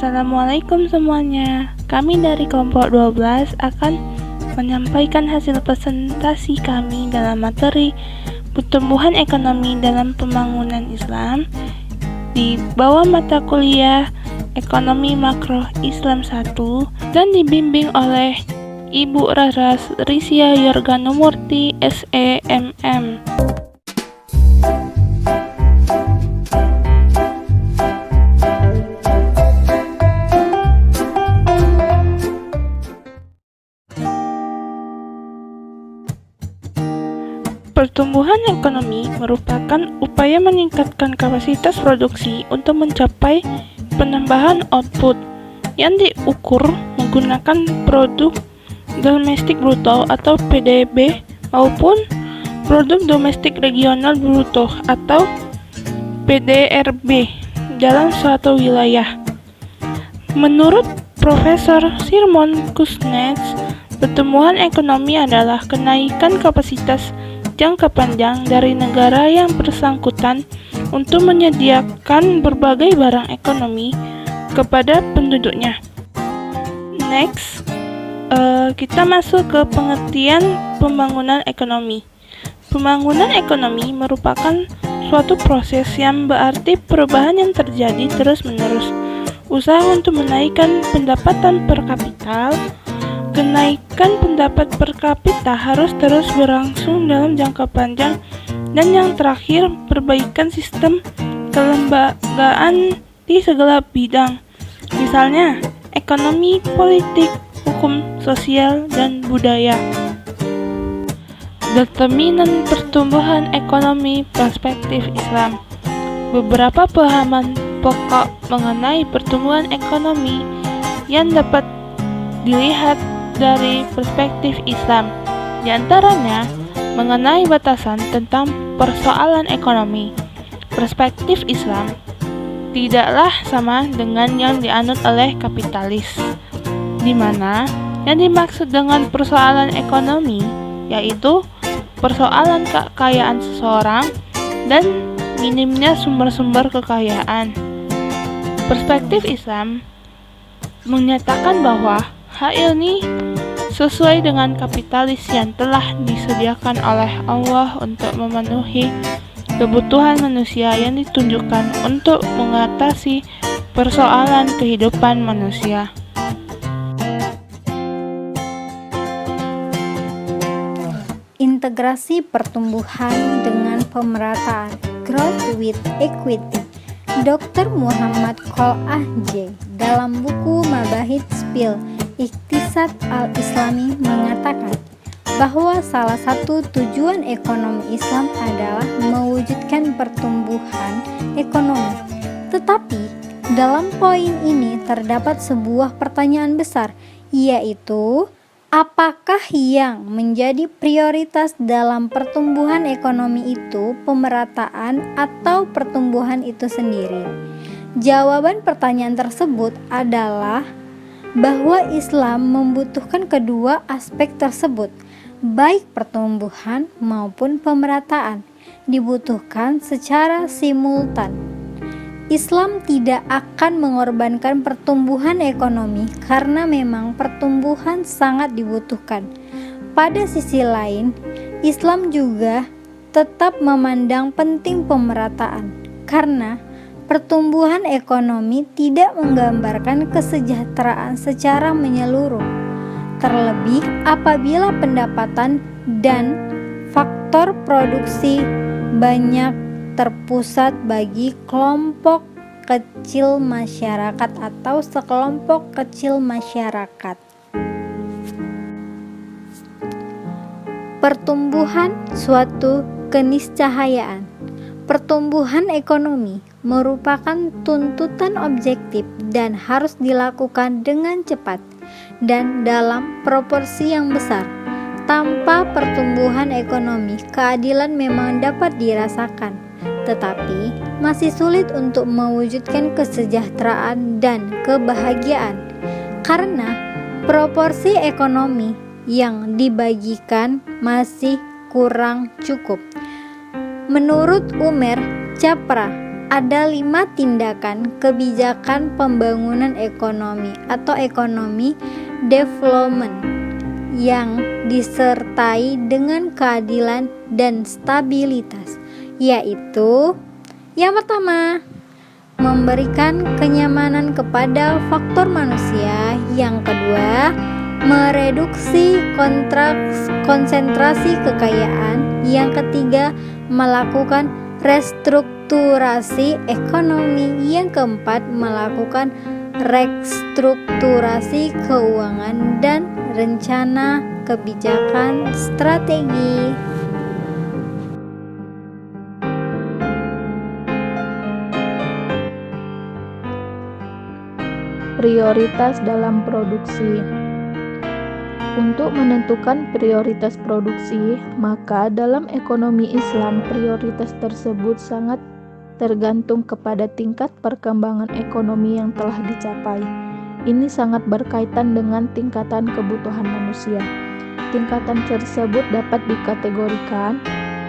Assalamualaikum semuanya. Kami dari kelompok 12 akan menyampaikan hasil presentasi kami dalam materi pertumbuhan ekonomi dalam pembangunan Islam di bawah mata kuliah Ekonomi Makro Islam 1 dan dibimbing oleh Ibu Raras Risia Yorganomurti SEMM. Pertumbuhan ekonomi merupakan upaya meningkatkan kapasitas produksi untuk mencapai penambahan output yang diukur menggunakan produk domestik bruto atau PDB maupun produk domestik regional bruto atau PDRB dalam suatu wilayah. Menurut Profesor Simon Kuznets, pertumbuhan ekonomi adalah kenaikan kapasitas jangka panjang dari negara yang bersangkutan untuk menyediakan berbagai barang ekonomi kepada penduduknya. Next, kita masuk ke pengertian pembangunan ekonomi. Pembangunan ekonomi merupakan suatu proses yang berarti perubahan yang terjadi terus-menerus. Usaha untuk menaikkan pendapatan per kapita. Kenaikan pendapat per kapita harus terus berlangsung dalam jangka panjang, dan yang terakhir, perbaikan sistem kelembagaan di segala bidang, misalnya ekonomi, politik, hukum, sosial, dan budaya. Determinan pertumbuhan ekonomi perspektif Islam. Beberapa pemahaman pokok mengenai pertumbuhan ekonomi yang dapat dilihat dari perspektif Islam, di antaranya mengenai batasan tentang persoalan ekonomi. Perspektif Islam tidaklah sama dengan yang dianut oleh kapitalis, di mana yang dimaksud dengan persoalan ekonomi yaitu persoalan kekayaan seseorang dan minimnya sumber-sumber kekayaan. Perspektif Islam menyatakan bahwa hal ini sesuai dengan kapitalis yang telah disediakan oleh Allah untuk memenuhi kebutuhan manusia yang ditunjukkan untuk mengatasi persoalan kehidupan manusia. Integrasi pertumbuhan dengan pemerataan, growth with equity. Dr. Muhammad Qol'ah J. dalam buku Mabahith Spil Iqtisad al-Islami mengatakan bahwa salah satu tujuan ekonomi Islam adalah mewujudkan pertumbuhan ekonomi. Tetapi dalam poin ini terdapat sebuah pertanyaan besar, yaitu apakah yang menjadi prioritas dalam pertumbuhan ekonomi itu pemerataan atau pertumbuhan itu sendiri? Jawaban pertanyaan tersebut adalah bahwa Islam membutuhkan kedua aspek tersebut, baik pertumbuhan maupun pemerataan, dibutuhkan secara simultan. Islam tidak akan mengorbankan pertumbuhan ekonomi karena memang pertumbuhan sangat dibutuhkan. Pada sisi lain, Islam juga tetap memandang penting pemerataan karena pertumbuhan ekonomi tidak menggambarkan kesejahteraan secara menyeluruh, terlebih apabila pendapatan dan faktor produksi banyak terpusat bagi kelompok kecil masyarakat atau sekelompok kecil masyarakat. Pertumbuhan suatu keniscayaan. Pertumbuhan ekonomi merupakan tuntutan objektif dan harus dilakukan dengan cepat dan dalam proporsi yang besar. Tanpa pertumbuhan ekonomi, keadilan memang dapat dirasakan, tetapi masih sulit untuk mewujudkan kesejahteraan dan kebahagiaan karena proporsi ekonomi yang dibagikan masih kurang cukup. Menurut Umer Chapra, Ada 5 tindakan kebijakan pembangunan ekonomi atau ekonomi development yang disertai dengan keadilan dan stabilitas, yaitu yang pertama, memberikan kenyamanan kepada faktor manusia. Yang kedua, mereduksi konsentrasi kekayaan. Yang ketiga, melakukan restrukturasi ekonomi. Yang keempat, melakukan restrukturasi keuangan dan rencana kebijakan strategi. Prioritas dalam produksi. Untuk menentukan prioritas produksi, maka dalam ekonomi Islam prioritas tersebut sangat tergantung kepada tingkat perkembangan ekonomi yang telah dicapai. Ini sangat berkaitan dengan tingkatan kebutuhan manusia. Tingkatan tersebut dapat dikategorikan.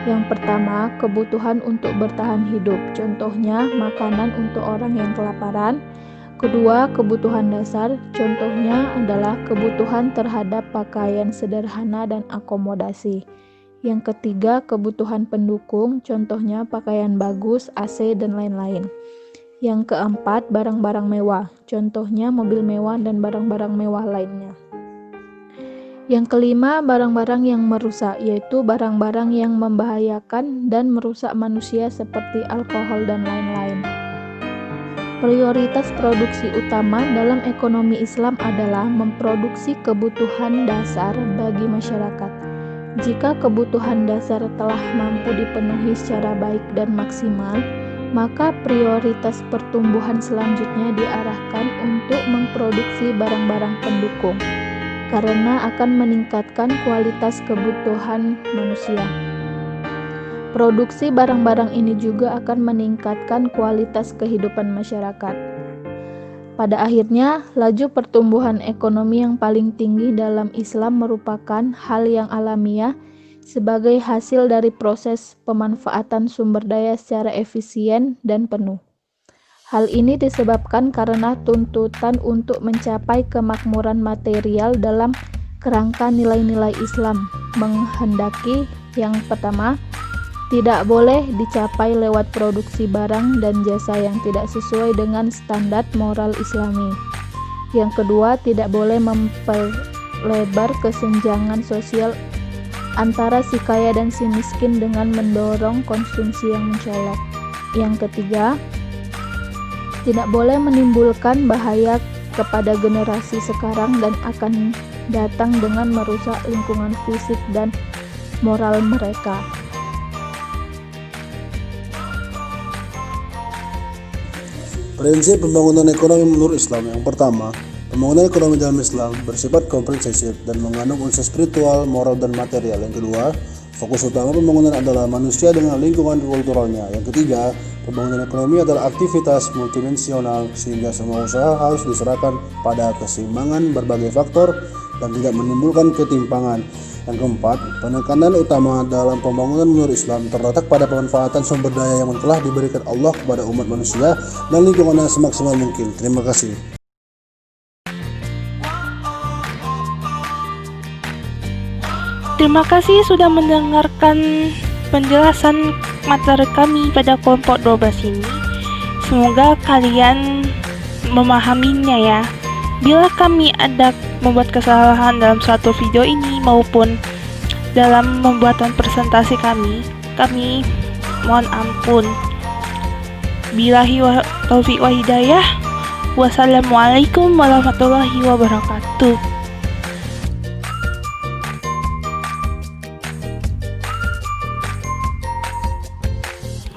Yang pertama, kebutuhan untuk bertahan hidup, contohnya makanan untuk orang yang kelaparan. Kedua, kebutuhan dasar, contohnya adalah kebutuhan terhadap pakaian sederhana dan akomodasi. Yang ketiga, kebutuhan pendukung, contohnya pakaian bagus, AC, dan lain-lain. Yang keempat, barang-barang mewah, contohnya mobil mewah dan barang-barang mewah lainnya. Yang kelima, barang-barang yang merusak, yaitu barang-barang yang membahayakan dan merusak manusia seperti alkohol dan lain-lain. Prioritas produksi utama dalam ekonomi Islam adalah memproduksi kebutuhan dasar bagi masyarakat. Jika kebutuhan dasar telah mampu dipenuhi secara baik dan maksimal, maka prioritas pertumbuhan selanjutnya diarahkan untuk memproduksi barang-barang pendukung, karena akan meningkatkan kualitas kebutuhan manusia. Produksi barang-barang ini juga akan meningkatkan kualitas kehidupan masyarakat. Pada akhirnya, laju pertumbuhan ekonomi yang paling tinggi dalam Islam merupakan hal yang alamiah sebagai hasil dari proses pemanfaatan sumber daya secara efisien dan penuh. Hal ini disebabkan karena tuntutan untuk mencapai kemakmuran material dalam kerangka nilai-nilai Islam menghendaki yang pertama, tidak boleh dicapai lewat produksi barang dan jasa yang tidak sesuai dengan standar moral Islami. Yang kedua, tidak boleh memperlebar kesenjangan sosial antara si kaya dan si miskin dengan mendorong konsumsi yang mencolok. Yang ketiga, tidak boleh menimbulkan bahaya kepada generasi sekarang dan akan datang dengan merusak lingkungan fisik dan moral mereka. Prinsip pembangunan ekonomi menurut Islam. Yang pertama, pembangunan ekonomi dalam Islam bersifat komprehensif dan mengandung unsur spiritual, moral, dan material. Yang kedua, fokus utama pembangunan adalah manusia dengan lingkungan kulturalnya. Yang ketiga, pembangunan ekonomi adalah aktivitas multidimensional sehingga semua usaha harus diserahkan pada keseimbangan berbagai faktor dan tidak menimbulkan ketimpangan. Yang keempat, penekanan utama dalam pembangunan menurut Islam terletak pada pemanfaatan sumber daya yang telah diberikan Allah kepada umat manusia dan lingkungannya semaksimal mungkin. Terima kasih. Terima kasih sudah mendengarkan penjelasan materi kami pada kelompok 12 ini. Semoga kalian memahaminya ya. Bila kami ada membuat kesalahan dalam suatu video ini maupun dalam pembuatan presentasi kami mohon ampun. Billahi taufiq wa hidayah. Wassalamualaikum warahmatullahi wabarakatuh.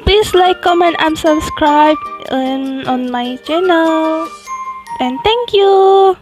Please like, comment, and subscribe on my channel. And thank you.